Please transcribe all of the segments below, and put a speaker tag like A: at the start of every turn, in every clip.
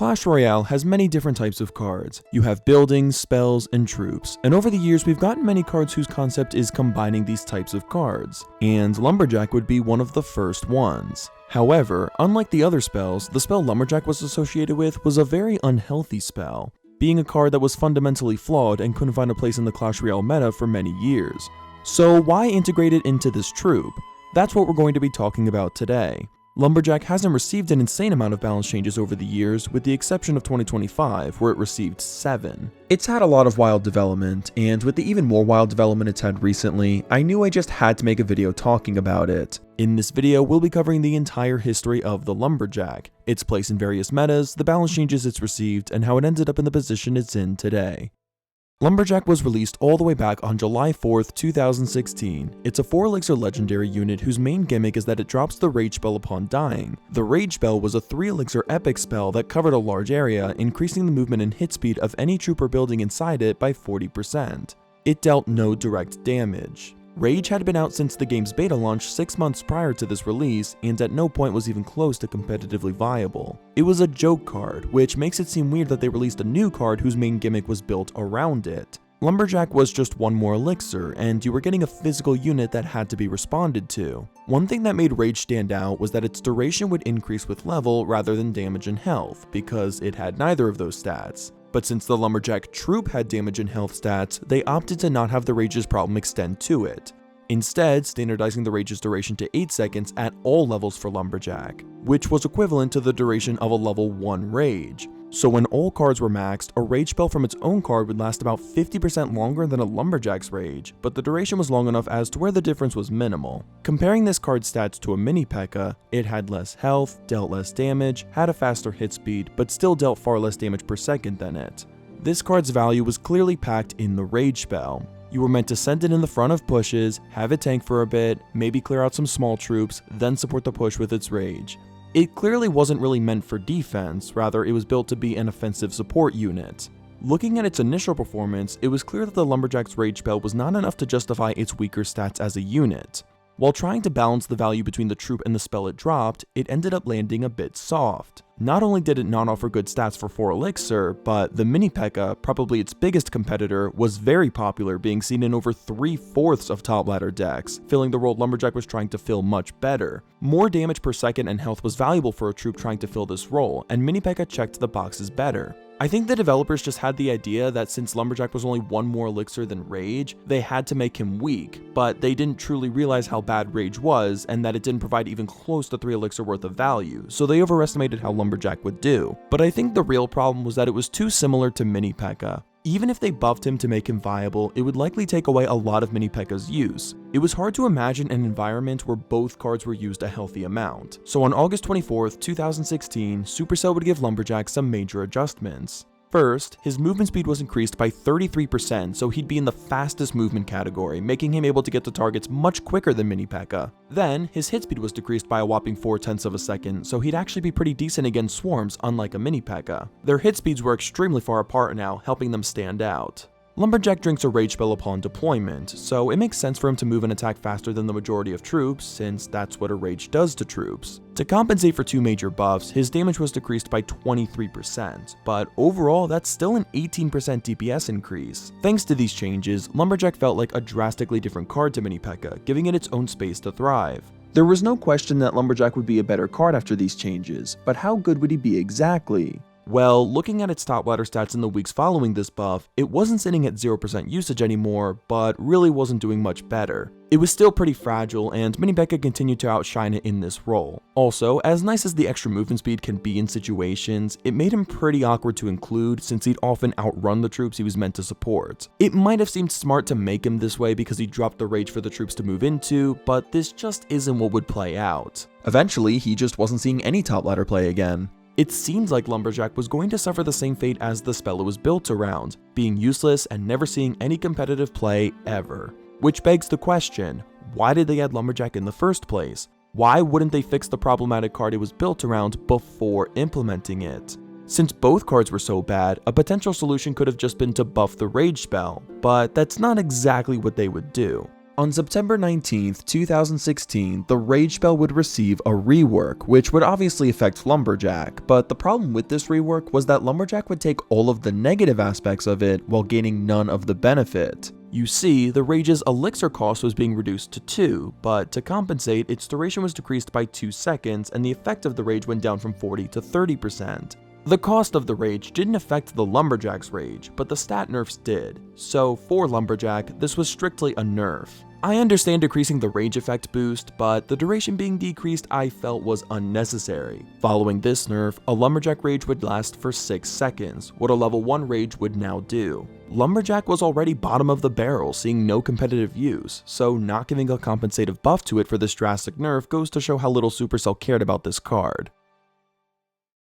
A: Clash Royale has many different types of cards. You have buildings, spells, and troops, and over the years we've gotten many cards whose concept is combining these types of cards, and Lumberjack would be one of the first ones. However, unlike the other spells, the spell Lumberjack was associated with was a very unhealthy spell, being a card that was fundamentally flawed and couldn't find a place in the Clash Royale meta for many years. So why integrate it into this troop? That's what we're going to be talking about today. Lumberjack hasn't received an insane amount of balance changes over the years, with the exception of 2025, where it received 7. It's had a lot of wild development, and with the even more wild development it's had recently, I knew I just had to make a video talking about it. In this video, we'll be covering the entire history of the Lumberjack, its place in various metas, the balance changes it's received, and how it ended up in the position it's in today. Lumberjack was released all the way back on July 4th, 2016. It's a 4-elixir legendary unit whose main gimmick is that it drops the Rage spell upon dying. The Rage spell was a 3-elixir epic spell that covered a large area, increasing the movement and hit speed of any troop or building inside it by 40%. It dealt no direct damage. Rage had been out since the game's beta launch 6 months prior to this release, and at no point was even close to competitively viable. It was a joke card, which makes it seem weird that they released a new card whose main gimmick was built around it. Lumberjack was just one more elixir, and you were getting a physical unit that had to be responded to. One thing that made Rage stand out was that its duration would increase with level rather than damage and health, because it had neither of those stats. But since the Lumberjack troop had damage and health stats, they opted to not have the Rage's problem extend to it, instead standardizing the Rage's duration to 8 seconds at all levels for Lumberjack, which was equivalent to the duration of a level 1 Rage. So when all cards were maxed, a Rage spell from its own card would last about 50% longer than a Lumberjack's Rage, but the duration was long enough as to where the difference was minimal. Comparing this card's stats to a mini Pekka, it had less health, dealt less damage, had a faster hit speed, but still dealt far less damage per second than it. This card's value was clearly packed in the Rage spell. You were meant to send it in the front of pushes, have it tank for a bit, maybe clear out some small troops, then support the push with its Rage. It clearly wasn't really meant for defense, rather it was built to be an offensive support unit. Looking at its initial performance, it was clear that the Lumberjack's Rage spell was not enough to justify its weaker stats as a unit. While trying to balance the value between the troop and the spell it dropped, it ended up landing a bit soft. Not only did it not offer good stats for 4 elixir, but the mini Pekka, probably its biggest competitor, was very popular, being seen in over 3/4 of top ladder decks, filling the role Lumberjack was trying to fill much better. More damage per second and health was valuable for a troop trying to fill this role, and mini Pekka checked the boxes better. I think the developers just had the idea that since Lumberjack was only 1 more elixir than Rage, they had to make him weak, but they didn't truly realize how bad Rage was and that it didn't provide even close to 3 elixir worth of value, so they overestimated how Lumberjack would do. But I think the real problem was that it was too similar to mini Pekka. Even if they buffed him to make him viable, it would likely take away a lot of mini Pekka's use. It was hard to imagine an environment where both cards were used a healthy amount. So on August 24th, 2016, Supercell would give Lumberjack some major adjustments. First, his movement speed was increased by 33%, so he'd be in the fastest movement category, making him able to get to targets much quicker than mini Pekka. Then, his hit speed was decreased by a whopping 0.4 of a second, so he'd actually be pretty decent against swarms, unlike a mini Pekka. Their hit speeds were extremely far apart now, helping them stand out. Lumberjack drinks a Rage spell upon deployment, so it makes sense for him to move and attack faster than the majority of troops, since that's what a Rage does to troops. To compensate for 2 major buffs, his damage was decreased by 23%, but overall that's still an 18% DPS increase. Thanks to these changes, Lumberjack felt like a drastically different card to mini Pekka, giving it its own space to thrive. There was no question that Lumberjack would be a better card after these changes, but how good would he be exactly? Well, looking at its top ladder stats in the weeks following this buff, it wasn't sitting at 0% usage anymore, but really wasn't doing much better. It was still pretty fragile, and mini Pekka continued to outshine it in this role. Also, as nice as the extra movement speed can be in situations, it made him pretty awkward to include since he'd often outrun the troops he was meant to support. It might have seemed smart to make him this way because he dropped the Rage for the troops to move into, but this just isn't what would play out. Eventually, he just wasn't seeing any top ladder play again. It seems like Lumberjack was going to suffer the same fate as the spell it was built around, being useless and never seeing any competitive play ever. Which begs the question, why did they add Lumberjack in the first place? Why wouldn't they fix the problematic card it was built around before implementing it? Since both cards were so bad, a potential solution could have just been to buff the Rage spell, but that's not exactly what they would do. On September 19th, 2016, the Rage Spell would receive a rework, which would obviously affect Lumberjack, but the problem with this rework was that Lumberjack would take all of the negative aspects of it while gaining none of the benefit. You see, the Rage's elixir cost was being reduced to 2, but to compensate, its duration was decreased by 2 seconds and the effect of the Rage went down from 40 to 30%. The cost of the Rage didn't affect the Lumberjack's Rage, but the stat nerfs did, so for Lumberjack, this was strictly a nerf. I understand decreasing the Rage effect boost, but the duration being decreased I felt was unnecessary. Following this nerf, a Lumberjack Rage would last for 6 seconds, what a level 1 Rage would now do. Lumberjack was already bottom of the barrel, seeing no competitive use, so not giving a compensative buff to it for this drastic nerf goes to show how little Supercell cared about this card.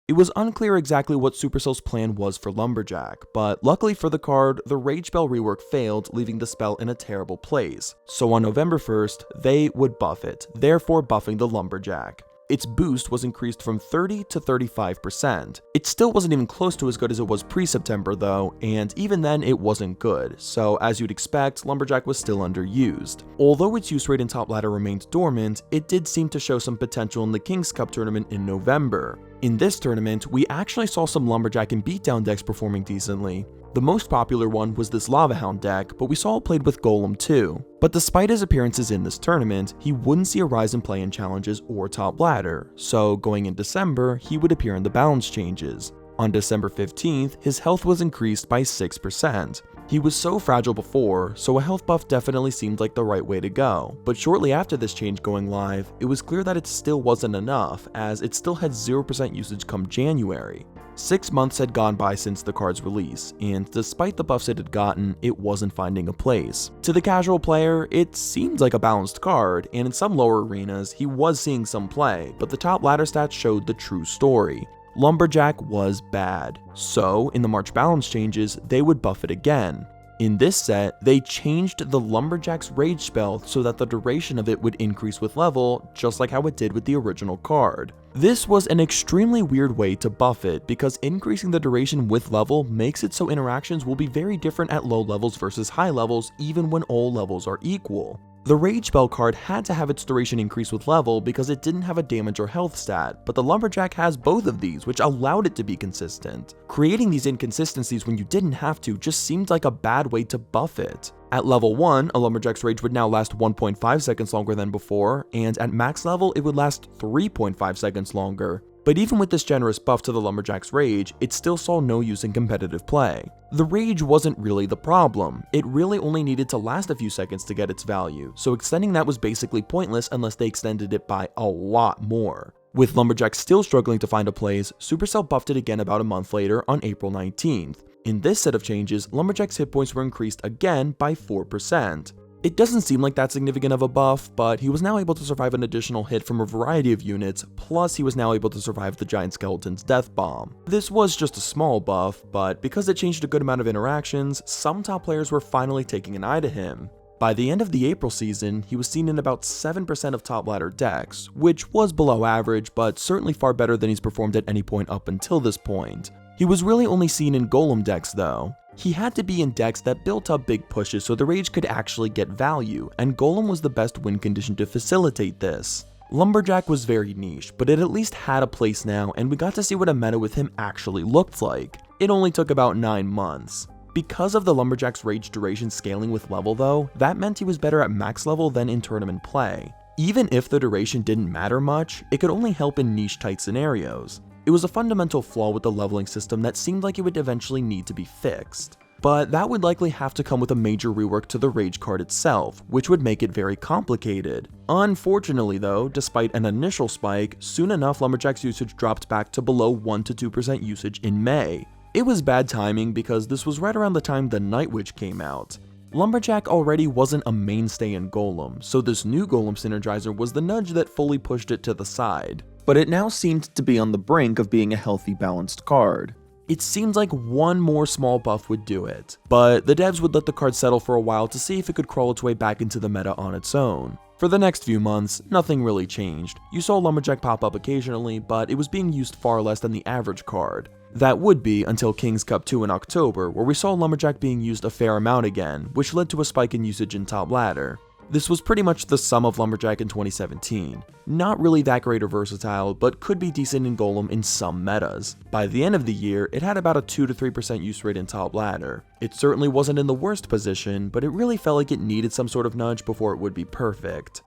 A: It was unclear exactly what Supercell's plan was for Lumberjack, but luckily for the card, the Rage Spell rework failed, leaving the spell in a terrible place. So on November 1st, they would buff it, therefore buffing the Lumberjack. Its boost was increased from 30 to 35%. It still wasn't even close to as good as it was pre-September though, and even then it wasn't good, so as you'd expect, Lumberjack was still underused. Although its use rate in top ladder remained dormant, it did seem to show some potential in the King's Cup tournament in November. In this tournament, we actually saw some Lumberjack and beatdown decks performing decently. The most popular one was this Lava Hound deck, but we saw it played with Golem too. But despite his appearances in this tournament, he wouldn't see a rise in play in challenges or top ladder, so going in December, he would appear in the balance changes. On December 15th, his health was increased by 6%. He was so fragile before, so a health buff definitely seemed like the right way to go, but shortly after this change going live, it was clear that it still wasn't enough, as it still had 0% usage come January. 6 months had gone by since the card's release, and despite the buffs it had gotten, it wasn't finding a place. To the casual player, it seemed like a balanced card, and in some lower arenas, he was seeing some play, but the top ladder stats showed the true story. Lumberjack was bad, so in the March balance changes, they would buff it again. In this set, they changed the Lumberjack's Rage Spell so that the duration of it would increase with level, just like how it did with the original card. This was an extremely weird way to buff it, because increasing the duration with level makes it so interactions will be very different at low levels versus high levels, even when all levels are equal. The Rage Spell card had to have its duration increase with level because it didn't have a damage or health stat, but the Lumberjack has both of these, which allowed it to be consistent. Creating these inconsistencies when you didn't have to just seemed like a bad way to buff it. At level 1, a Lumberjack's Rage would now last 1.5 seconds longer than before, and at max level it would last 3.5 seconds longer. But even with this generous buff to the Lumberjack's Rage, it still saw no use in competitive play. The Rage wasn't really the problem, it really only needed to last a few seconds to get its value, so extending that was basically pointless unless they extended it by a lot more. With Lumberjack still struggling to find a place, Supercell buffed it again about a month later on April 19th. In this set of changes, Lumberjack's hit points were increased again by 4%. It doesn't seem like that significant of a buff, but he was now able to survive an additional hit from a variety of units, plus he was now able to survive the Giant Skeleton's Death Bomb. This was just a small buff, but because it changed a good amount of interactions, some top players were finally taking an eye to him. By the end of the April season, he was seen in about 7% of top ladder decks, which was below average, but certainly far better than he's performed at any point up until this point. He was really only seen in Golem decks though. He had to be in decks that built up big pushes so the Rage could actually get value, and Golem was the best win condition to facilitate this. Lumberjack was very niche, but it at least had a place now, and we got to see what a meta with him actually looked like. It only took about 9 months. Because of the Lumberjack's Rage duration scaling with level though, that meant he was better at max level than in tournament play. Even if the duration didn't matter much, it could only help in niche tight scenarios. It was a fundamental flaw with the leveling system that seemed like it would eventually need to be fixed. But that would likely have to come with a major rework to the Rage card itself, which would make it very complicated. Unfortunately though, despite an initial spike, soon enough Lumberjack's usage dropped back to below 1 to 2% usage in May. It was bad timing because this was right around the time the Night Witch came out. Lumberjack already wasn't a mainstay in Golem, so this new Golem synergizer was the nudge that fully pushed it to the side. But it now seemed to be on the brink of being a healthy, balanced card. It seemed like one more small buff would do it, but the devs would let the card settle for a while to see if it could crawl its way back into the meta on its own. For the next few months, nothing really changed. You saw Lumberjack pop up occasionally, but it was being used far less than the average card. That would be until King's Cup 2 in October, where we saw Lumberjack being used a fair amount again, which led to a spike in usage in top ladder. This was pretty much the sum of Lumberjack in 2017. Not really that great or versatile, but could be decent in Golem in some metas. By the end of the year, it had about a 2 to 3% use rate in top ladder. It certainly wasn't in the worst position, but it really felt like it needed some sort of nudge before it would be perfect.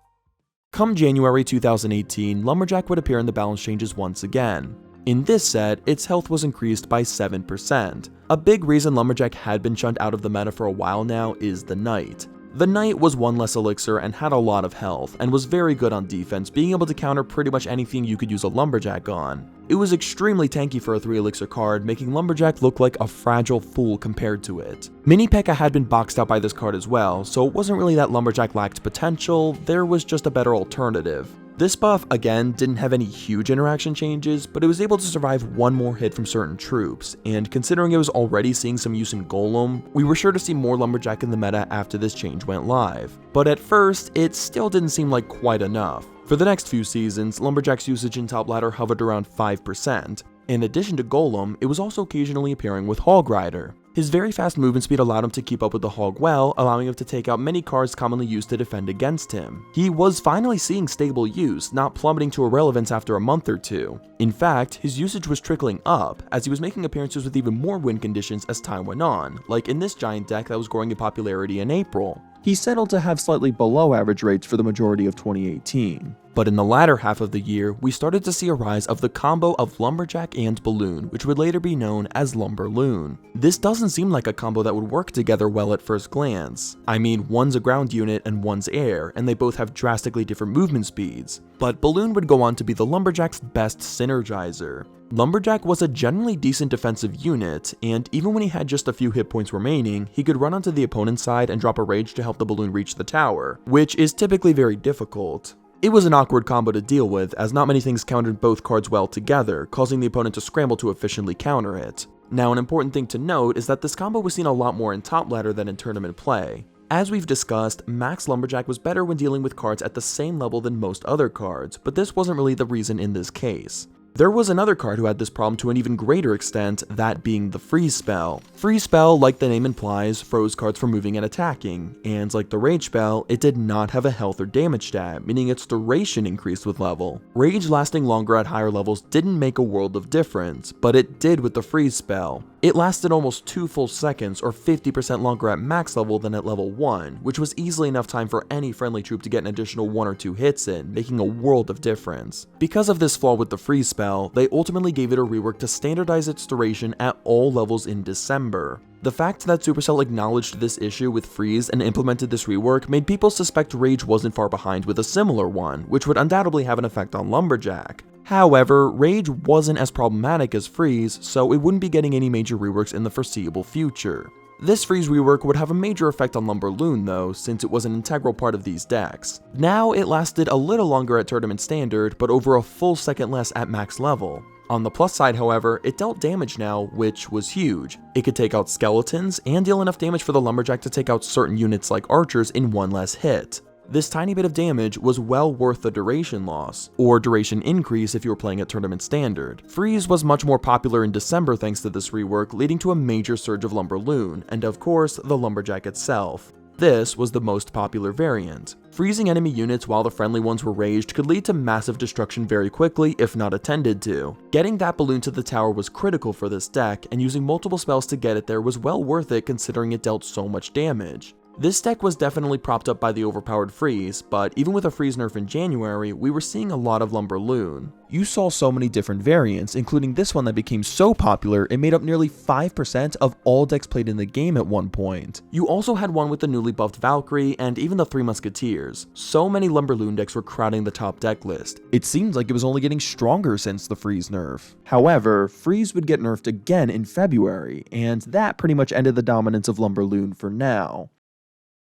A: Come January 2018, Lumberjack would appear in the balance changes once again. In this set, its health was increased by 7%. A big reason Lumberjack had been shunned out of the meta for a while now is the Knight. The Knight was 1 less elixir and had a lot of health, and was very good on defense, being able to counter pretty much anything you could use a Lumberjack on. It was extremely tanky for a 3 elixir card, making Lumberjack look like a fragile fool compared to it. Mini Pekka had been boxed out by this card as well, so it wasn't really that Lumberjack lacked potential, there was just a better alternative. This buff, again, didn't have any huge interaction changes, but it was able to survive 1 more hit from certain troops, and considering it was already seeing some use in Golem, we were sure to see more Lumberjack in the meta after this change went live. But at first, it still didn't seem like quite enough. For the next few seasons, Lumberjack's usage in top ladder hovered around 5%. In addition to Golem, it was also occasionally appearing with Hog Rider. His very fast movement speed allowed him to keep up with the Hog well, allowing him to take out many cards commonly used to defend against him. He was finally seeing stable use, not plummeting to irrelevance after a month or two. In fact, his usage was trickling up, as he was making appearances with even more win conditions as time went on, like in this giant deck that was growing in popularity in April. He settled to have slightly below average rates for the majority of 2018. But in the latter half of the year, we started to see a rise of the combo of Lumberjack and Balloon, which would later be known as Lumberloon. This doesn't seem like a combo that would work together well at first glance. I mean, one's a ground unit and one's air, and they both have drastically different movement speeds. But Balloon would go on to be the Lumberjack's best synergizer. Lumberjack was a generally decent defensive unit, and even when he had just a few hit points remaining, he could run onto the opponent's side and drop a rage to help the Balloon reach the tower, which is typically very difficult. It was an awkward combo to deal with, as not many things countered both cards well together, causing the opponent to scramble to efficiently counter it. Now, an important thing to note is that this combo was seen a lot more in top ladder than in tournament play. As we've discussed, Max Lumberjack was better when dealing with cards at the same level than most other cards, but this wasn't really the reason in this case. There was another card who had this problem to an even greater extent, that being the Freeze spell. Freeze spell, like the name implies, froze cards from moving and attacking, and like the Rage spell, it did not have a health or damage stat, meaning its duration increased with level. Rage lasting longer at higher levels didn't make a world of difference, but it did with the Freeze spell. It lasted almost 2 full seconds, or 50% longer at max level than at level 1, which was easily enough time for any friendly troop to get an additional 1 or 2 hits in, making a world of difference. Because of this flaw with the Freeze spell, they ultimately gave it a rework to standardize its duration at all levels in December. The fact that Supercell acknowledged this issue with Freeze and implemented this rework made people suspect Rage wasn't far behind with a similar one, which would undoubtedly have an effect on Lumberjack. However, Rage wasn't as problematic as Freeze, so it wouldn't be getting any major reworks in the foreseeable future. This Freeze rework would have a major effect on Lumberloon though, since it was an integral part of these decks. Now it lasted a little longer at Tournament Standard, but over a full second less at max level. On the plus side, however, it dealt damage now, which was huge. It could take out skeletons, and deal enough damage for the Lumberjack to take out certain units like archers in 1 less hit. This tiny bit of damage was well worth the duration loss, or duration increase if you were playing at Tournament Standard. Freeze was much more popular in December thanks to this rework, leading to a major surge of Lumberloon, and of course, the Lumberjack itself. This was the most popular variant. Freezing enemy units while the friendly ones were raged could lead to massive destruction very quickly if not attended to. Getting that balloon to the tower was critical for this deck, and using multiple spells to get it there was well worth it considering it dealt so much damage. This deck was definitely propped up by the overpowered Freeze, but even with a Freeze nerf in January, we were seeing a lot of Lumberloon. You saw so many different variants, including this one that became so popular it made up nearly 5% of all decks played in the game at one point. You also had one with the newly buffed Valkyrie and even the 3 Musketeers. So many Lumberloon decks were crowding the top deck list. It seems like it was only getting stronger since the Freeze nerf. However, Freeze would get nerfed again in February, and that pretty much ended the dominance of Lumberloon for now.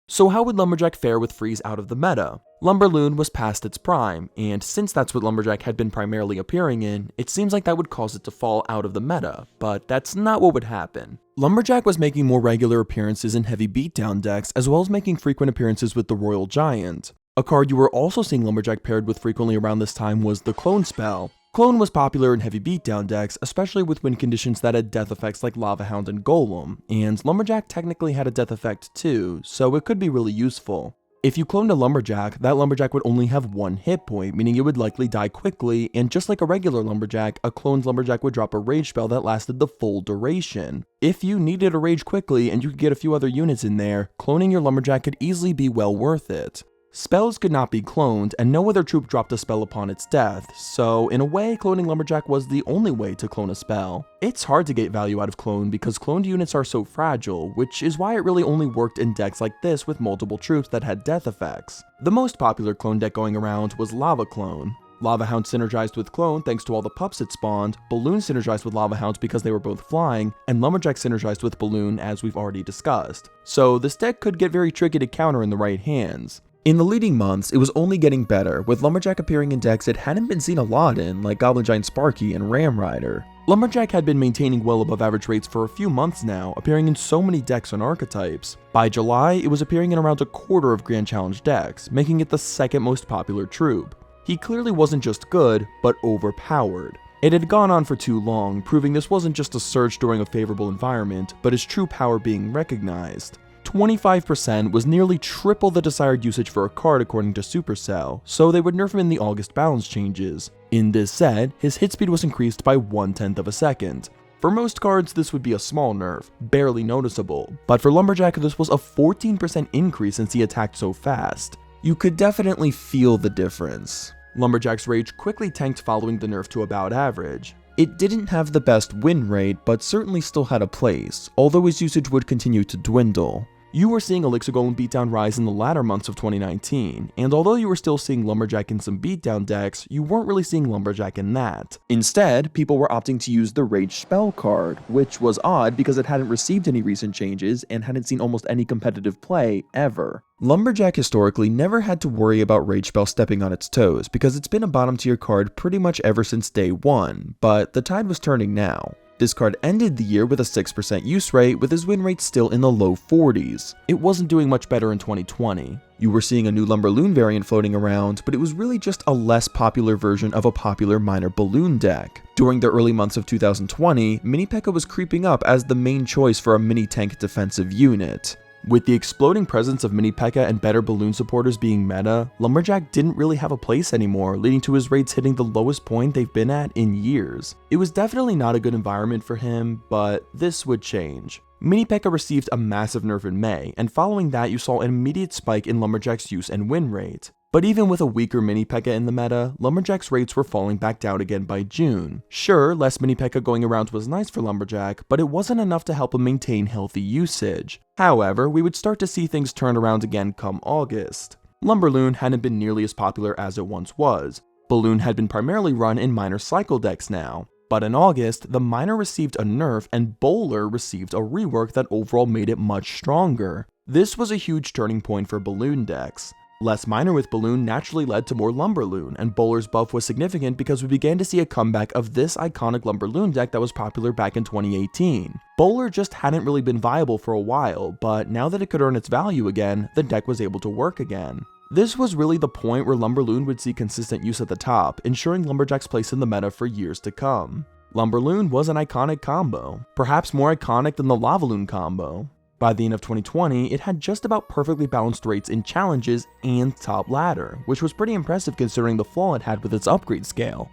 A: So how would Lumberjack fare with Freeze out of the meta? Lumberloon was past its prime, and since that's what Lumberjack had been primarily appearing in, it seems like that would cause it to fall out of the meta, but that's not what would happen. Lumberjack was making more regular appearances in heavy beatdown decks, as well as making frequent appearances with the Royal Giant. A card you were also seeing Lumberjack paired with frequently around this time was the Clone spell. Clone was popular in heavy beatdown decks, especially with win conditions that had death effects like Lava Hound and Golem, and Lumberjack technically had a death effect too, so it could be really useful. If you cloned a Lumberjack, that Lumberjack would only have 1 hit point, meaning it would likely die quickly, and just like a regular Lumberjack, a cloned Lumberjack would drop a rage spell that lasted the full duration. If you needed a rage quickly and you could get a few other units in there, cloning your Lumberjack could easily be well worth it. Spells could not be cloned, and no other troop dropped a spell upon its death, so in a way, cloning Lumberjack was the only way to clone a spell. It's hard to get value out of clone because cloned units are so fragile, which is why it really only worked in decks like this with multiple troops that had death effects. The most popular clone deck going around was Lava Clone. Lava Hound synergized with Clone thanks to all the pups it spawned, Balloon synergized with Lava Hounds because they were both flying, and Lumberjack synergized with Balloon as we've already discussed. So this deck could get very tricky to counter in the right hands. In the leading months, it was only getting better, with Lumberjack appearing in decks it hadn't been seen a lot in, like Goblin Giant Sparky and Ram Rider. Lumberjack had been maintaining well above average rates for a few months now, appearing in so many decks and archetypes. By July, it was appearing in around a quarter of Grand Challenge decks, making it the second most popular troop. He clearly wasn't just good, but overpowered. It had gone on for too long, proving this wasn't just a surge during a favorable environment, but his true power being recognized. 25% was nearly triple the desired usage for a card according to Supercell, so they would nerf him in the August balance changes. In this set, his hit speed was increased by 1/10 of a second. For most cards, this would be a small nerf, barely noticeable, but for Lumberjack this was a 14% increase since he attacked so fast. You could definitely feel the difference. Lumberjack's rage quickly tanked following the nerf to about average. It didn't have the best win rate, but certainly still had a place, although his usage would continue to dwindle. You were seeing Elixir Golem beatdown rise in the latter months of 2019, and although you were still seeing Lumberjack in some beatdown decks, you weren't really seeing Lumberjack in that. Instead, people were opting to use the Rage Spell card, which was odd because it hadn't received any recent changes and hadn't seen almost any competitive play ever. Lumberjack historically never had to worry about Rage Spell stepping on its toes because it's been a bottom tier card pretty much ever since day one, but the tide was turning now. This card ended the year with a 6% use rate, with his win rate still in the low 40s. It wasn't doing much better in 2020. You were seeing a new Lumberloon variant floating around, but it was really just a less popular version of a popular minor balloon deck. During the early months of 2020, Mini Pekka was creeping up as the main choice for a mini tank defensive unit. With the exploding presence of Mini Pekka and better balloon supporters being meta, Lumberjack didn't really have a place anymore, leading to his rates hitting the lowest point they've been at in years. It was definitely not a good environment for him, but this would change. Mini Pekka received a massive nerf in May, and following that you saw an immediate spike in Lumberjack's use and win rate. But even with a weaker Mini Pekka in the meta, Lumberjack's rates were falling back down again by June. Sure, less Mini Pekka going around was nice for Lumberjack, but it wasn't enough to help him maintain healthy usage. However, we would start to see things turn around again come August. Lumberloon hadn't been nearly as popular as it once was. Balloon had been primarily run in minor cycle decks now. But in August, the minor received a nerf and Bowler received a rework that overall made it much stronger. This was a huge turning point for balloon decks. Less minor with Balloon naturally led to more Lumberloon, and Bowler's buff was significant because we began to see a comeback of this iconic Lumberloon deck that was popular back in 2018. Bowler just hadn't really been viable for a while, but now that it could earn its value again, the deck was able to work again. This was really the point where Lumberloon would see consistent use at the top, ensuring Lumberjack's place in the meta for years to come. Lumberloon was an iconic combo, perhaps more iconic than the Lavaloon combo. By the end of 2020, it had just about perfectly balanced rates in challenges and top ladder, which was pretty impressive considering the flaw it had with its upgrade scale.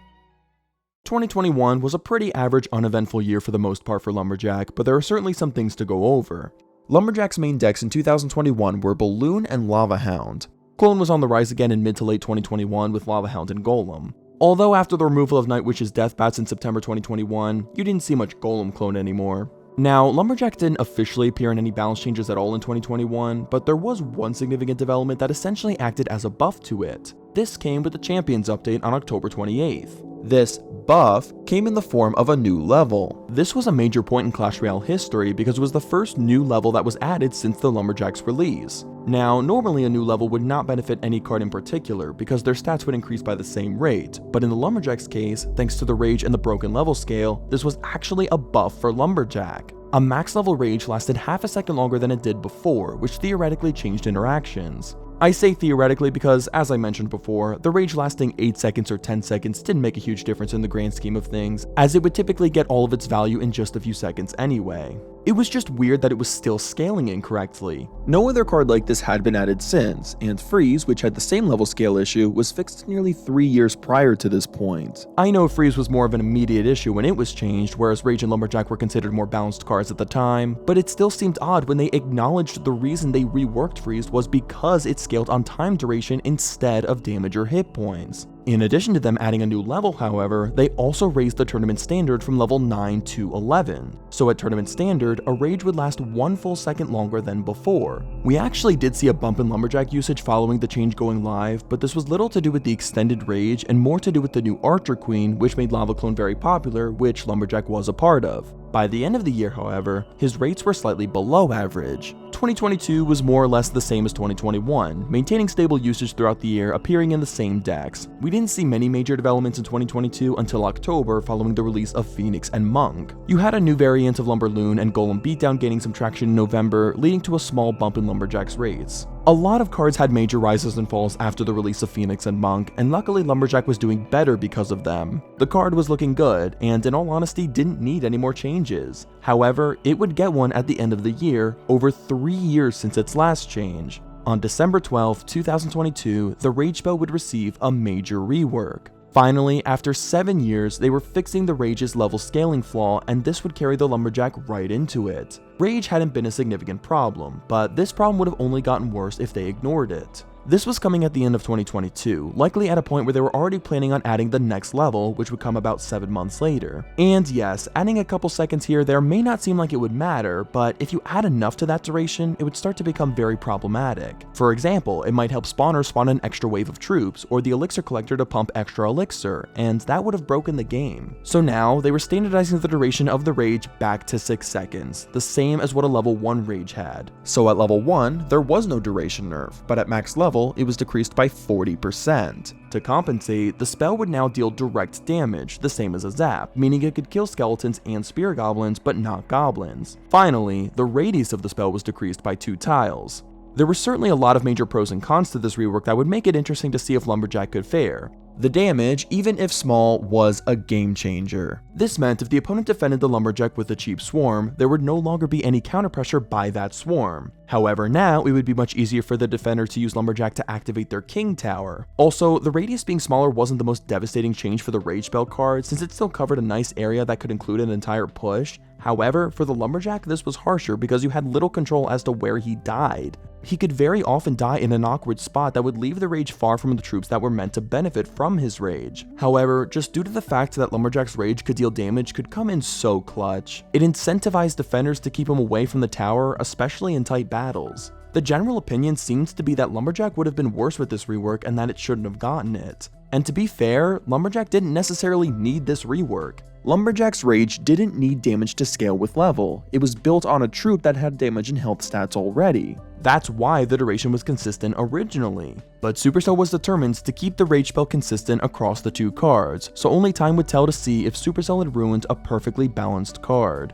A: 2021 was a pretty average, uneventful year for the most part for Lumberjack, but there are certainly some things to go over. Lumberjack's main decks in 2021 were Balloon and Lava Hound. Clone was on the rise again in mid to late 2021 with Lava Hound and Golem. Although after the removal of Night Witch's Death Bats in September 2021, you didn't see much Golem clone anymore. Now, Lumberjack didn't officially appear in any balance changes at all in 2021, but there was one significant development that essentially acted as a buff to it. This came with the Champions update on October 28th. This buff came in the form of a new level. This was a major point in Clash Royale history because it was the first new level that was added since the Lumberjack's release. Now, normally a new level would not benefit any card in particular because their stats would increase by the same rate, but in the Lumberjack's case, thanks to the Rage and the broken level scale, this was actually a buff for Lumberjack. A max level Rage lasted half a second longer than it did before, which theoretically changed interactions. I say theoretically because, as I mentioned before, the Rage lasting 8 seconds or 10 seconds didn't make a huge difference in the grand scheme of things, as it would typically get all of its value in just a few seconds anyway. It was just weird that it was still scaling incorrectly. No other card like this had been added since, and Freeze, which had the same level scale issue, was fixed nearly 3 years prior to this point. I know Freeze was more of an immediate issue when it was changed, whereas Rage and Lumberjack were considered more balanced cards at the time, but it still seemed odd when they acknowledged the reason they reworked Freeze was because it scaled on time duration instead of damage or hit points. In addition to them adding a new level, however, they also raised the tournament standard from level 9 to 11. So at tournament standard, a rage would last 1 full second longer than before. We actually did see a bump in Lumberjack usage following the change going live, but this was little to do with the extended rage and more to do with the new Archer Queen, which made Lava Clone very popular, which Lumberjack was a part of. By the end of the year, however, his rates were slightly below average. 2022 was more or less the same as 2021, maintaining stable usage throughout the year, appearing in the same decks. We didn't see many major developments in 2022 until October following the release of Phoenix and Monk. You had a new variant of Lumberloon and Golem Beatdown gaining some traction in November, leading to a small bump in Lumberjack's rates. A lot of cards had major rises and falls after the release of Phoenix and Monk, and luckily Lumberjack was doing better because of them. The card was looking good, and in all honesty didn't need any more changes. However, it would get one at the end of the year, over 3 years since its last change. On December 12, 2022, the Rage spell would receive a major rework. Finally, after 7 years, they were fixing the Rage's level scaling flaw, and this would carry the Lumberjack right into it. Rage hadn't been a significant problem, but this problem would have only gotten worse if they ignored it. This was coming at the end of 2022, likely at a point where they were already planning on adding the next level, which would come about 7 months later. And yes, adding a couple seconds here or there may not seem like it would matter, but if you add enough to that duration, it would start to become very problematic. For example, it might help spawners spawn an extra wave of troops, or the elixir collector to pump extra elixir, and that would have broken the game. So now, they were standardizing the duration of the Rage back to 6 seconds, the same as what a level 1 Rage had. So at level 1, there was no duration nerf, but at max level, it was decreased by 40%. To compensate, the spell would now deal direct damage, the same as a zap, meaning it could kill skeletons and spear goblins, but not goblins. Finally, the radius of the spell was decreased by 2 tiles. There were certainly a lot of major pros and cons to this rework that would make it interesting to see if Lumberjack could fare. The damage, even if small, was a game changer. This meant if the opponent defended the Lumberjack with a cheap swarm, there would no longer be any counter pressure by that swarm. However, now it would be much easier for the defender to use Lumberjack to activate their King Tower. Also, the radius being smaller wasn't the most devastating change for the Rage spell card, since it still covered a nice area that could include an entire push. However, for the Lumberjack, this was harsher because you had little control as to where he died. He could very often die in an awkward spot that would leave the Rage far from the troops that were meant to benefit from his Rage. However, just due to the fact that Lumberjack's Rage could deal damage could come in so clutch, it incentivized defenders to keep him away from the tower, especially in tight battles. The general opinion seems to be that Lumberjack would have been worse with this rework and that it shouldn't have gotten it. And to be fair, Lumberjack didn't necessarily need this rework. Lumberjack's Rage didn't need damage to scale with level, it was built on a troop that had damage and health stats already. That's why the duration was consistent originally. But Supercell was determined to keep the Rage spell consistent across the 2 cards, so only time would tell to see if Supercell had ruined a perfectly balanced card.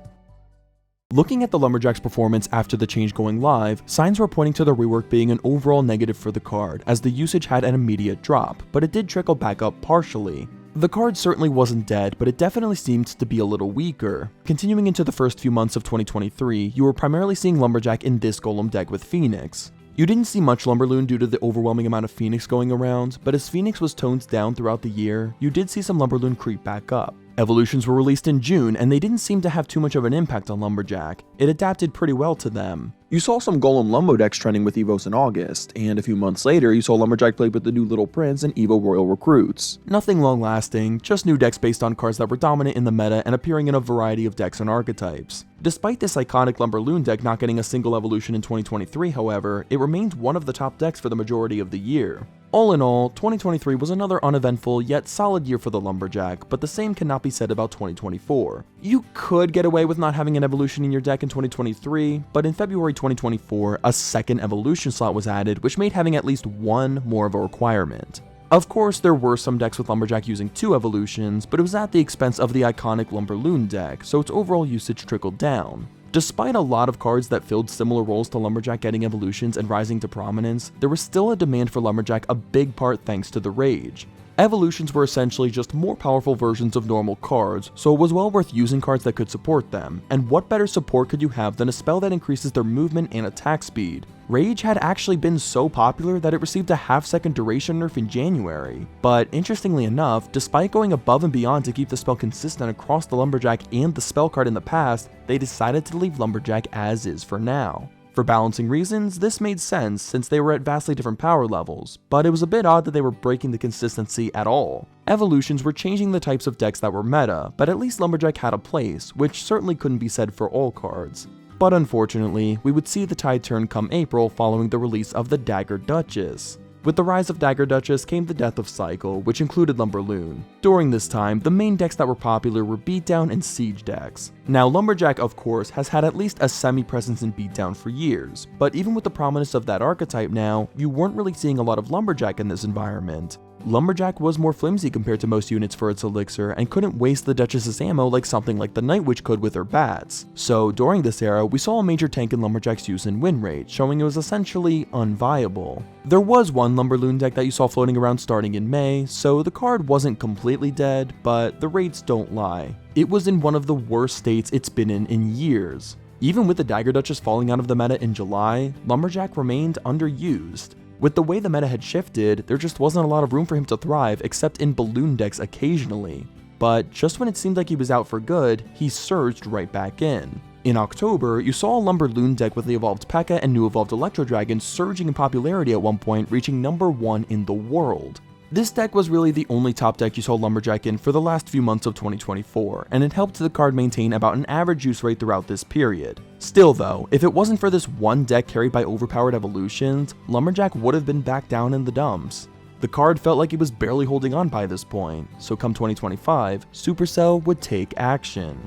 A: Looking at the Lumberjack's performance after the change going live, signs were pointing to the rework being an overall negative for the card, as the usage had an immediate drop, but it did trickle back up partially. The card certainly wasn't dead, but it definitely seemed to be a little weaker. Continuing into the first few months of 2023, you were primarily seeing Lumberjack in this Golem deck with Phoenix. You didn't see much Lumberloon due to the overwhelming amount of Phoenix going around, but as Phoenix was toned down throughout the year, you did see some Lumberloon creep back up. Evolutions were released in June, and they didn't seem to have too much of an impact on Lumberjack. It adapted pretty well to them. You saw some Golem Lumbo decks trending with Evos in August, and a few months later you saw Lumberjack play with the new Little Prince and Evo Royal Recruits. Nothing long lasting, just new decks based on cards that were dominant in the meta and appearing in a variety of decks and archetypes. Despite this iconic Lumberloon deck not getting a single evolution in 2023, however, it remained one of the top decks for the majority of the year. All in all, 2023 was another uneventful yet solid year for the Lumberjack, but the same cannot be said about 2024. You could get away with not having an evolution in your deck in 2023, but in February 2024, a second evolution slot was added, which made having at least one more of a requirement. Of course, there were some decks with Lumberjack using 2 evolutions, but it was at the expense of the iconic Lumberloon deck, so its overall usage trickled down. Despite a lot of cards that filled similar roles to Lumberjack getting evolutions and rising to prominence, there was still a demand for Lumberjack, a big part thanks to the Rage. Evolutions were essentially just more powerful versions of normal cards, so it was well worth using cards that could support them, and what better support could you have than a spell that increases their movement and attack speed? Rage had actually been so popular that it received a half-second duration nerf in January, but interestingly enough, despite going above and beyond to keep the spell consistent across the Lumberjack and the spell card in the past, they decided to leave Lumberjack as is for now. For balancing reasons, this made sense since they were at vastly different power levels, but it was a bit odd that they were breaking the consistency at all. Evolutions were changing the types of decks that were meta, but at least Lumberjack had a place, which certainly couldn't be said for all cards. But unfortunately, we would see the tide turn come April following the release of the Dagger Duchess. With the rise of Dagger Duchess came the death of Cycle, which included Lumberloon. During this time, the main decks that were popular were Beatdown and Siege decks. Now, Lumberjack, of course, has had at least a semi-presence in Beatdown for years, but even with the prominence of that archetype now, you weren't really seeing a lot of Lumberjack in this environment. Lumberjack was more flimsy compared to most units for its elixir and couldn't waste the Duchess's ammo like something like the Night Witch could with her bats. So during this era, we saw a major tank in Lumberjack's use in win rate, showing it was essentially unviable. There was one Lumberloon deck that you saw floating around starting in May, so the card wasn't completely dead, but the rates don't lie. It was in one of the worst states it's been in years. Even with the Dagger Duchess falling out of the meta in July, Lumberjack remained underused. With the way the meta had shifted, there just wasn't a lot of room for him to thrive except in balloon decks occasionally. But just when it seemed like he was out for good, he surged right back in. In October, you saw a Lumberloon deck with the evolved Pekka and new evolved Electro Dragon surging in popularity at one point, reaching #1 in the world. This deck was really the only top deck you saw Lumberjack in for the last few months of 2024, and it helped the card maintain about an average use rate throughout this period. Still though, if it wasn't for this one deck carried by overpowered evolutions, Lumberjack would have been back down in the dumps. The card felt like it was barely holding on by this point, so come 2025, Supercell would take action.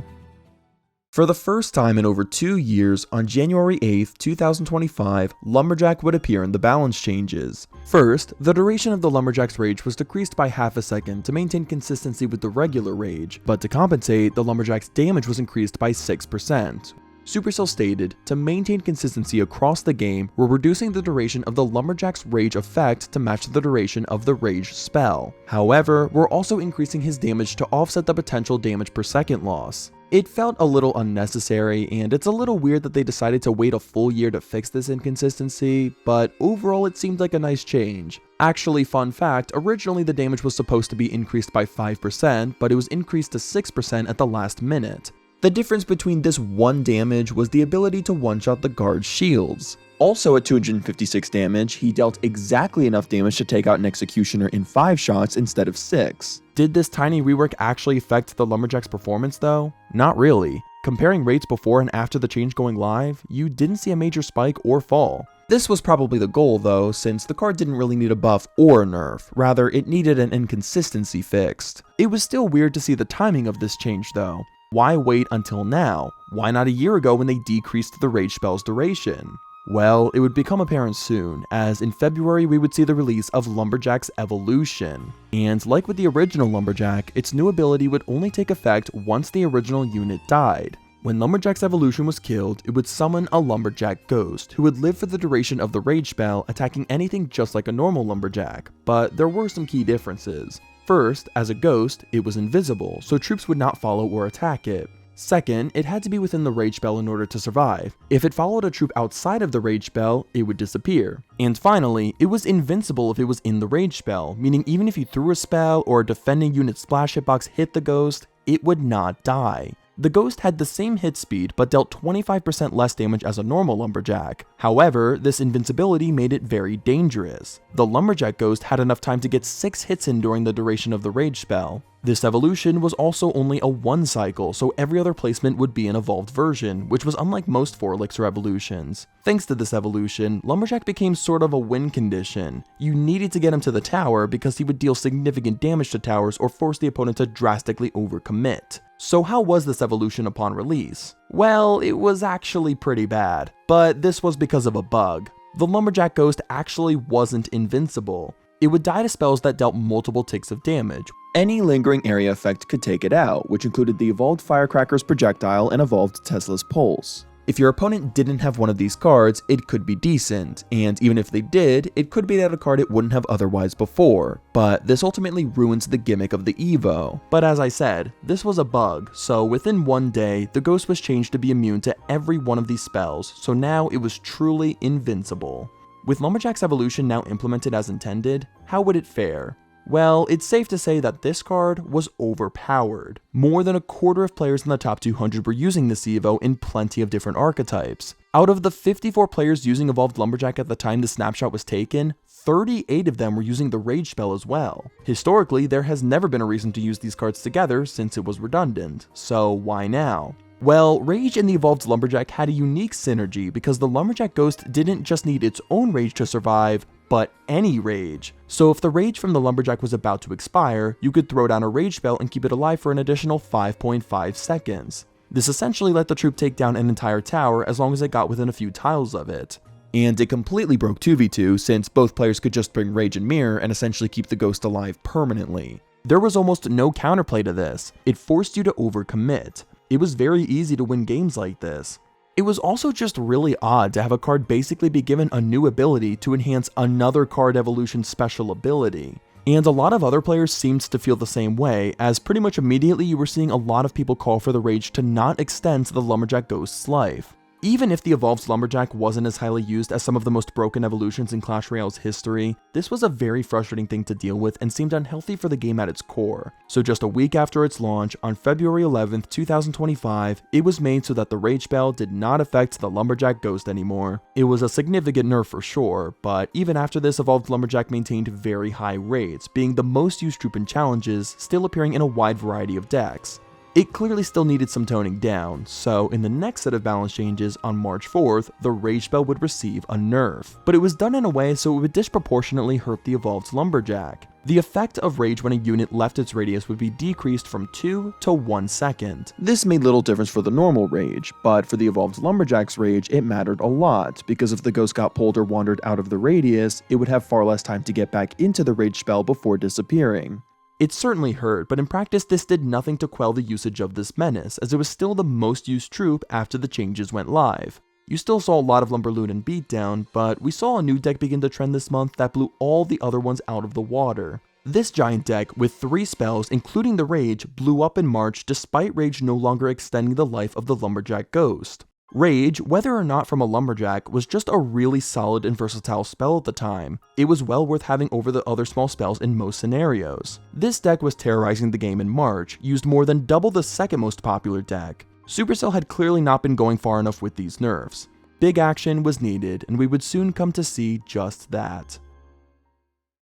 A: For the first time in over 2 years, on January 8th, 2025, Lumberjack would appear in the balance changes. First, the duration of the Lumberjack's rage was decreased by half a second to maintain consistency with the regular rage, but to compensate, the Lumberjack's damage was increased by 6%. Supercell stated, to maintain consistency across the game, we're reducing the duration of the Lumberjack's rage effect to match the duration of the rage spell. However, we're also increasing his damage to offset the potential damage per second loss. It felt a little unnecessary, and it's a little weird that they decided to wait a full year to fix this inconsistency, but overall it seemed like a nice change. Actually, fun fact, originally the damage was supposed to be increased by 5%, but it was increased to 6% at the last minute. The difference between this one damage was the ability to one-shot the guard's shields. Also at 256 damage, he dealt exactly enough damage to take out an Executioner in 5 shots instead of 6. Did this tiny rework actually affect the Lumberjack's performance though? Not really. Comparing rates before and after the change going live, you didn't see a major spike or fall. This was probably the goal though, since the card didn't really need a buff or a nerf, rather it needed an inconsistency fixed. It was still weird to see the timing of this change though. Why wait until now? Why not a year ago when they decreased the rage spell's duration? Well, it would become apparent soon, as in February we would see the release of Lumberjack's Evolution. And like with the original Lumberjack, its new ability would only take effect once the original unit died. When Lumberjack's Evolution was killed, it would summon a Lumberjack Ghost, who would live for the duration of the rage spell, attacking anything just like a normal Lumberjack. But there were some key differences. First, as a ghost, it was invisible, so troops would not follow or attack it. Second, it had to be within the rage spell in order to survive. If it followed a troop outside of the rage spell, it would disappear. And finally, it was invincible if it was in the rage spell, meaning even if you threw a spell or a defending unit's splash hitbox hit the ghost, it would not die. The ghost had the same hit speed, but dealt 25% less damage as a normal Lumberjack. However, this invincibility made it very dangerous. The Lumberjack Ghost had enough time to get 6 hits in during the duration of the rage spell. This evolution was also only a 1 cycle, so every other placement would be an evolved version, which was unlike most 4 elixir evolutions. Thanks to this evolution, Lumberjack became sort of a win condition. You needed to get him to the tower because he would deal significant damage to towers or force the opponent to drastically overcommit. So how was this evolution upon release? Well, it was actually pretty bad, but this was because of a bug. The Lumberjack Ghost actually wasn't invincible. It would die to spells that dealt multiple ticks of damage. Any lingering area effect could take it out, which included the evolved Firecracker's projectile and evolved Tesla's pulse. If your opponent didn't have one of these cards, it could be decent, and even if they did, it could be that a card it wouldn't have otherwise before, but this ultimately ruins the gimmick of the Evo. But as I said, this was a bug, so within one day, the ghost was changed to be immune to every one of these spells, so now it was truly invincible. With Lumberjack's evolution now implemented as intended, how would it fare? Well, it's safe to say that this card was overpowered. More than a quarter of players in the top 200 were using this Evo in plenty of different archetypes. Out of the 54 players using Evolved Lumberjack at the time the snapshot was taken, 38 of them were using the Rage spell as well. Historically, there has never been a reason to use these cards together since it was redundant, so why now? Well, Rage and the Evolved Lumberjack had a unique synergy because the Lumberjack Ghost didn't just need its own Rage to survive, but any Rage. So if the Rage from the Lumberjack was about to expire, you could throw down a Rage spell and keep it alive for an additional 5.5 seconds. This essentially let the troop take down an entire tower as long as it got within a few tiles of it. And it completely broke 2v2 since both players could just bring Rage and Mirror and essentially keep the Ghost alive permanently. There was almost no counterplay to this. It forced you to overcommit. It was very easy to win games like this. It was also just really odd to have a card basically be given a new ability to enhance another card evolution special ability. And a lot of other players seemed to feel the same way, as pretty much immediately you were seeing a lot of people call for the Rage to not extend to the Lumberjack Ghost's life. Even if the Evolved Lumberjack wasn't as highly used as some of the most broken evolutions in Clash Royale's history, this was a very frustrating thing to deal with and seemed unhealthy for the game at its core. So just a week after its launch, on February 11th, 2025, it was made so that the Rage spell did not affect the Lumberjack Ghost anymore. It was a significant nerf for sure, but even after this, Evolved Lumberjack maintained very high rates, being the most used troop in challenges, still appearing in a wide variety of decks. It clearly still needed some toning down, so in the next set of balance changes on March 4th, the Rage spell would receive a nerf, but it was done in a way so it would disproportionately hurt the Evolved Lumberjack. The effect of Rage when a unit left its radius would be decreased from 2 to 1 second. This made little difference for the normal Rage, but for the Evolved Lumberjack's Rage, it mattered a lot, because if the Ghost got pulled or wandered out of the radius, it would have far less time to get back into the Rage spell before disappearing. It certainly hurt, but in practice this did nothing to quell the usage of this menace, as it was still the most used troop after the changes went live. You still saw a lot of Lumberloon and Beatdown, but we saw a new deck begin to trend this month that blew all the other ones out of the water. This giant deck, with 3 spells, including the Rage, blew up in March despite Rage no longer extending the life of the Lumberjack Ghost. Rage, whether or not from a Lumberjack, was just a really solid and versatile spell at the time. It was well worth having over the other small spells in most scenarios. This deck was terrorizing the game in March, used more than double the second most popular deck. Supercell had clearly not been going far enough with these nerfs. Big action was needed, and we would soon come to see just that.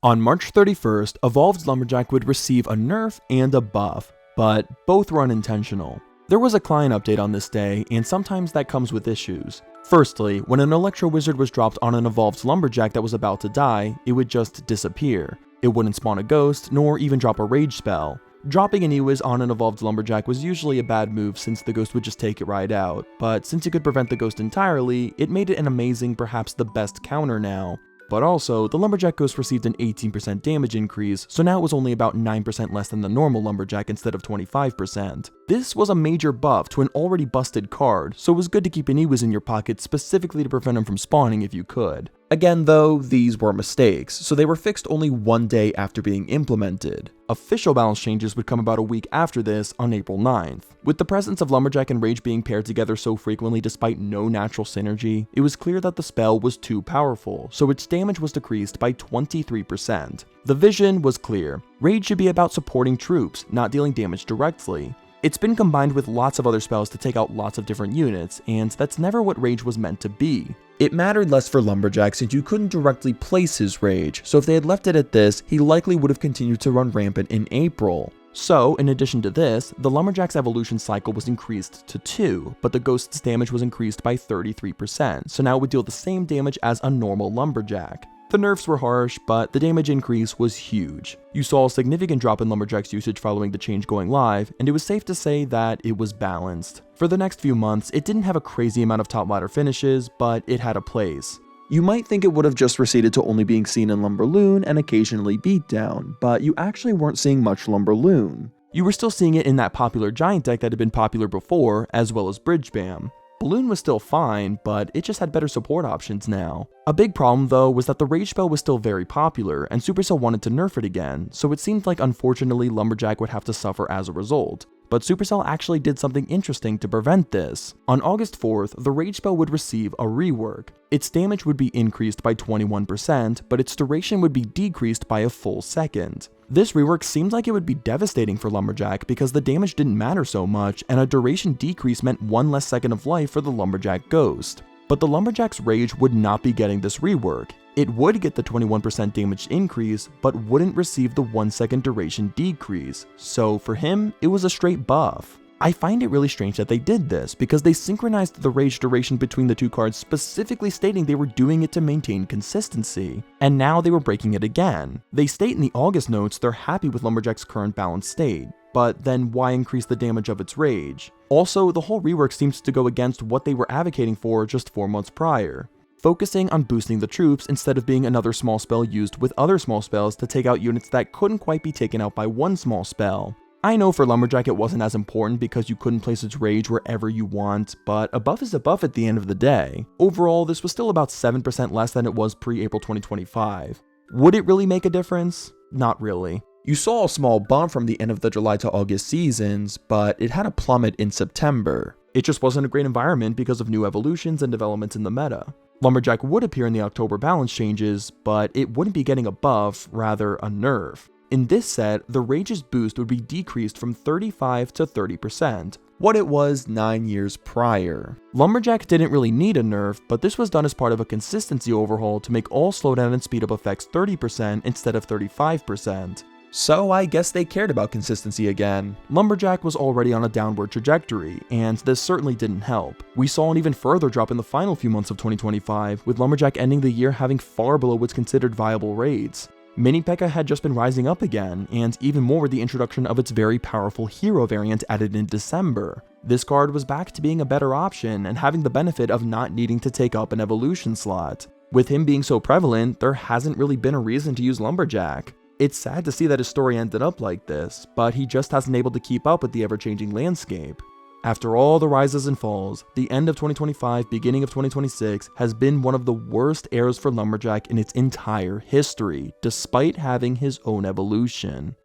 A: On March 31st, Evolved Lumberjack would receive a nerf and a buff, but both were unintentional. There was a client update on this day, and sometimes that comes with issues. Firstly, when an Electro Wizard was dropped on an Evolved Lumberjack that was about to die, it would just disappear. It wouldn't spawn a ghost, nor even drop a Rage spell. Dropping an Ewiz on an Evolved Lumberjack was usually a bad move since the ghost would just take it right out, but since it could prevent the ghost entirely, it made it an amazing, perhaps the best counter now. But also, the Lumberjack Ghost received an 18% damage increase, so now it was only about 9% less than the normal Lumberjack instead of 25%. This was a major buff to an already busted card, so it was good to keep an Ewiz in your pocket specifically to prevent him from spawning if you could. Again though, these were mistakes, so they were fixed only one day after being implemented. Official balance changes would come about a week after this on April 9th. With the presence of Lumberjack and Rage being paired together so frequently despite no natural synergy, it was clear that the spell was too powerful, so its damage was decreased by 23%. The vision was clear. Rage should be about supporting troops, not dealing damage directly. It's been combined with lots of other spells to take out lots of different units, and that's never what Rage was meant to be. It mattered less for Lumberjack since you couldn't directly place his Rage, so if they had left it at this, he likely would have continued to run rampant in April. So, in addition to this, the Lumberjack's evolution cycle was increased to 2, but the Ghost's damage was increased by 33%, so now it would deal the same damage as a normal Lumberjack. The nerfs were harsh, but the damage increase was huge. You saw a significant drop in Lumberjack's usage following the change going live, and it was safe to say that it was balanced. For the next few months, it didn't have a crazy amount of top ladder finishes, but it had a place. You might think it would have just receded to only being seen in Lumberloon and occasionally Beatdown, but you actually weren't seeing much Lumberloon. You were still seeing it in that popular giant deck that had been popular before, as well as Bridge Bam. Balloon was still fine, but it just had better support options now. A big problem though was that the rage spell was still very popular, and Supercell wanted to nerf it again, so it seemed like unfortunately Lumberjack would have to suffer as a result. But Supercell actually did something interesting to prevent this. On August 4th, the rage spell would receive a rework. Its damage would be increased by 21%, but its duration would be decreased by a full second. This rework seemed like it would be devastating for Lumberjack because the damage didn't matter so much, and a duration decrease meant one less second of life for the Lumberjack ghost. But the Lumberjack's rage would not be getting this rework. It would get the 21% damage increase, but wouldn't receive the 1 second duration decrease, so for him, it was a straight buff. I find it really strange that they did this, because they synchronized the rage duration between the two cards, specifically stating they were doing it to maintain consistency, and now they were breaking it again. They state in the August notes they're happy with Lumberjack's current balanced state, but then why increase the damage of its rage? Also, the whole rework seems to go against what they were advocating for just 4 months prior, focusing on boosting the troops instead of being another small spell used with other small spells to take out units that couldn't quite be taken out by one small spell. I know for Lumberjack it wasn't as important because you couldn't place its rage wherever you want, but a buff is a buff at the end of the day. Overall, this was still about 7% less than it was pre-April 2025. Would it really make a difference? Not really. You saw a small bump from the end of the July to August seasons, but it had a plummet in September. It just wasn't a great environment because of new evolutions and developments in the meta. Lumberjack would appear in the October balance changes, but it wouldn't be getting a buff, rather a nerf. In this set, the rage's boost would be decreased from 35 to 30%, what it was 9 years prior. Lumberjack didn't really need a nerf, but this was done as part of a consistency overhaul to make all slowdown and speed up effects 30% instead of 35%. So I guess they cared about consistency again. Lumberjack was already on a downward trajectory, and this certainly didn't help. We saw an even further drop in the final few months of 2025, with Lumberjack ending the year having far below what's considered viable raids. Mini Pekka had just been rising up again, and even more with the introduction of its very powerful hero variant added in December. This card was back to being a better option and having the benefit of not needing to take up an evolution slot. With him being so prevalent, there hasn't really been a reason to use Lumberjack. It's sad to see that his story ended up like this, but he just hasn't been able to keep up with the ever-changing landscape. After all the rises and falls, the end of 2025, beginning of 2026 has been one of the worst eras for Lumberjack in its entire history, despite having his own evolution.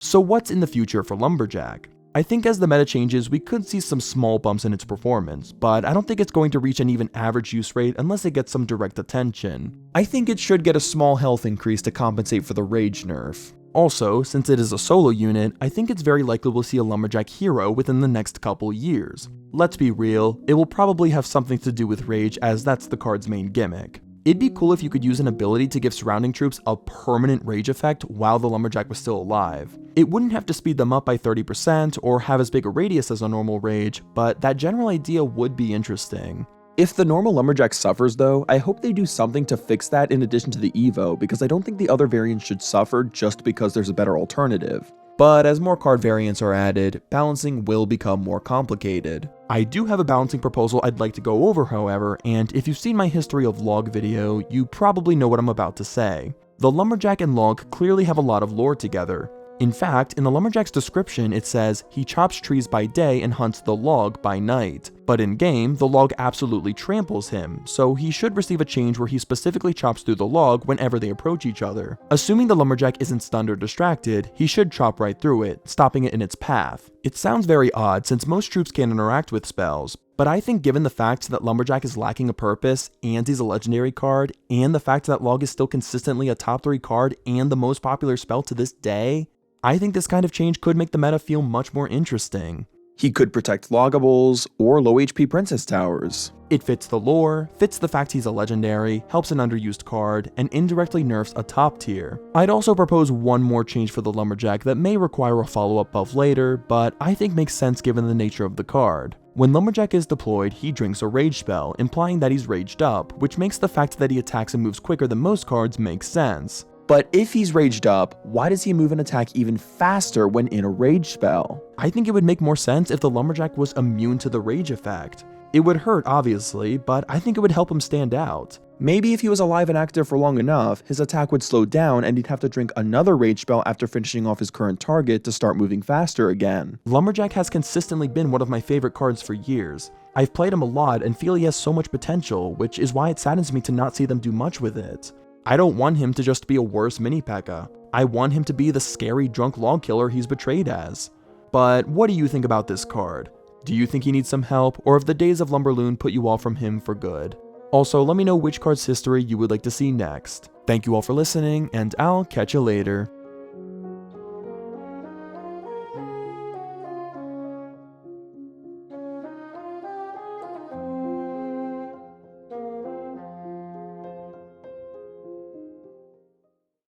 A: So what's in the future for Lumberjack? I think as the meta changes, we could see some small bumps in its performance, but I don't think it's going to reach an even average use rate unless it gets some direct attention. I think it should get a small health increase to compensate for the rage nerf. Also, since it is a solo unit, I think it's very likely we'll see a Lumberjack hero within the next couple years. Let's be real, it will probably have something to do with rage as that's the card's main gimmick. It'd be cool if you could use an ability to give surrounding troops a permanent rage effect while the Lumberjack was still alive. It wouldn't have to speed them up by 30% or have as big a radius as a normal rage, but that general idea would be interesting. If the normal Lumberjack suffers though, I hope they do something to fix that in addition to the Evo, because I don't think the other variants should suffer just because there's a better alternative. But as more card variants are added, balancing will become more complicated. I do have a balancing proposal I'd like to go over however, and if you've seen my history of log video, you probably know what I'm about to say. The Lumberjack and log clearly have a lot of lore together. In fact, in the Lumberjack's description it says he chops trees by day and hunts the log by night. But in game, the log absolutely tramples him, so he should receive a change where he specifically chops through the log whenever they approach each other. Assuming the Lumberjack isn't stunned or distracted, he should chop right through it, stopping it in its path. It sounds very odd since most troops can't interact with spells, but I think given the fact that Lumberjack is lacking a purpose, and he's a legendary card, and the fact that log is still consistently a top 3 card and the most popular spell to this day, I think this kind of change could make the meta feel much more interesting. He could protect logables or low HP princess towers. It fits the lore, fits the fact he's a legendary, helps an underused card, and indirectly nerfs a top tier. I'd also propose one more change for the Lumberjack that may require a follow-up buff later, but I think makes sense given the nature of the card. When Lumberjack is deployed, he drinks a rage spell, implying that he's raged up, which makes the fact that he attacks and moves quicker than most cards make sense. But if he's raged up, why does he move and attack even faster when in a rage spell? I think it would make more sense if the Lumberjack was immune to the rage effect. It would hurt obviously, but I think it would help him stand out. Maybe if he was alive and active for long enough, his attack would slow down and he'd have to drink another rage spell after finishing off his current target to start moving faster again. Lumberjack has consistently been one of my favorite cards for years. I've played him a lot and feel he has so much potential, which is why it saddens me to not see them do much with it. I don't want him to just be a worse mini Pekka. I want him to be the scary drunk log killer he's portrayed as. But what do you think about this card? Do you think he needs some help, or have the days of Lumberloon put you off from him for good? Also, let me know which card's history you would like to see next. Thank you all for listening, and I'll catch you later.